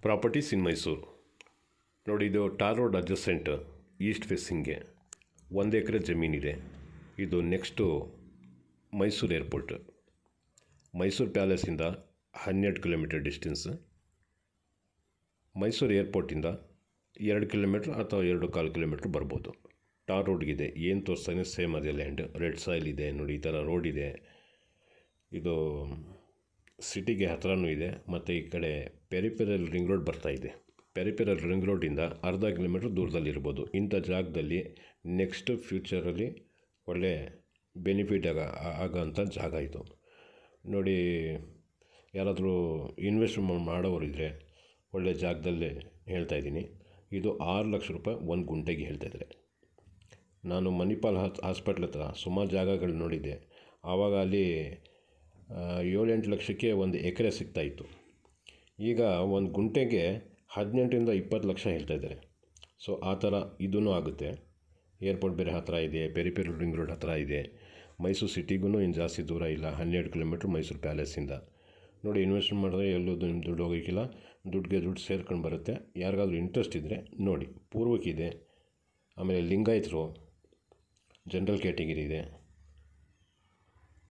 Properties ಇನ್ ಮೈಸೂರು ನೋಡಿ. ಇದು tar road adjacent east ಫೇಸಿಂಗ್ಗೆ 1 ಎಕರೆ ಜಮೀನಿದೆ. ಇದು ನೆಕ್ಸ್ಟು ಮೈಸೂರು ಏರ್ಪೋರ್ಟ್. ಮೈಸೂರು ಪ್ಯಾಲೇಸಿಂದ 12 ಕಿಲೋಮೀಟರ್ ಡಿಸ್ಟೆನ್ಸ್. ಮೈಸೂರು ಏರ್ಪೋರ್ಟಿಂದ 2 ಕಿಲೋಮೀಟ್ರ್ ಅಥವಾ 2.25 ಕಿಲೋಮೀಟ್ರ್ ಬರ್ಬೋದು. ಟಾರ್ ರೋಡ್ಗಿದೆ. ಏನು ತೋರಿಸ್ತಾನೆ ಸೇಮ್ ಅದೇ ಲ್ಯಾಂಡ್. ರೆಡ್ ಸಾಯಿಲ್ ಇದೆ ನೋಡಿ. ಈ ಥರ ರೋಡ್ ಇದೆ. ಇದು ಸಿಟಿಗೆ ಹತ್ರನೂ ಇದೆ ಮತ್ತು ಈ ಕಡೆ ಪೆರಿಫೆರಲ್ ರಿಂಗ್ ರೋಡ್ ಬರ್ತಾಯಿದೆ. ಪೆರಿಫೆರಲ್ ರಿಂಗ್ ರೋಡಿಂದ ಅರ್ಧ ಕಿಲೋಮೀಟ್ರ್ ದೂರದಲ್ಲಿರ್ಬೋದು. ಇಂಥ ಜಾಗದಲ್ಲಿ ನೆಕ್ಸ್ಟ್ ಫ್ಯೂಚರಲ್ಲಿ ಒಳ್ಳೆ ಬೆನಿಫಿಟ್ ಆಗೋಂಥ ಜಾಗ ಇದು ನೋಡಿ. ಯಾರಾದರೂ ಇನ್ವೆಸ್ಟ್ಮೆಂಟ್ ಮಾಡೋರಿದ್ದರೆ ಒಳ್ಳೆ ಜಾಗದಲ್ಲೇ ಹೇಳ್ತಾಯಿದ್ದೀನಿ. ಇದು 6 ಲಕ್ಷ ರೂಪಾಯಿ 1 ಗುಂಟೆಗೆ ಹೇಳ್ತಾಯಿದ್ದಾರೆ. ನಾನು ಮಣಿಪಾಲ್ ಹಾಸ್ಪಿಟ್ಲ್ ಹತ್ರ ಸುಮಾರು ಜಾಗಗಳು ನೋಡಿದ್ದೆ. ಆವಾಗ ಅಲ್ಲಿ 7-8 ಲಕ್ಷಕ್ಕೆ 1 ಎಕರೆ ಸಿಗ್ತಾಯಿತ್ತು. ಈಗ 1 ಗುಂಟೆಗೆ 18ರಿಂದ 20 ಲಕ್ಷ ಹೇಳ್ತಾಯಿದ್ದಾರೆ. ಸೊ ಆ ಥರ ಇದೂ ಆಗುತ್ತೆ. ಏರ್ಪೋರ್ಟ್ ಬೇರೆ ಹತ್ತಿರ ಇದೆ, ಪೆರಿಫೆರಲ್ ರಿಂಗ್ ರೋಡ್ ಹತ್ತಿರ ಇದೆ. ಮೈಸೂರು ಸಿಟಿಗೂ ಏನು ಜಾಸ್ತಿ ದೂರ ಇಲ್ಲ. 12 ಕಿಲೋಮೀಟ್ರ್ ಮೈಸೂರು ಪ್ಯಾಲೇಸಿಂದ ನೋಡಿ. ಇನ್ವೆಸ್ಟ್ಮೆಂಟ್ ಮಾಡಿದ್ರೆ ಎಲ್ಲೂ ನಿಮ್ಮ ದುಡ್ಡು ಹೋಗೋಕ್ಕಿಲ್ಲ. ದುಡ್ಡು ಸೇರ್ಕೊಂಡು ಬರುತ್ತೆ. ಯಾರಿಗಾದ್ರೂ ಇಂಟ್ರೆಸ್ಟ್ ಇದ್ದರೆ ನೋಡಿ. ಪೂರ್ವಕ್ಕಿದೆ, ಆಮೇಲೆ ಲಿಂಗಾಯತರು, ಜನರಲ್ ಕ್ಯಾಟಗಿರಿ ಇದೆ.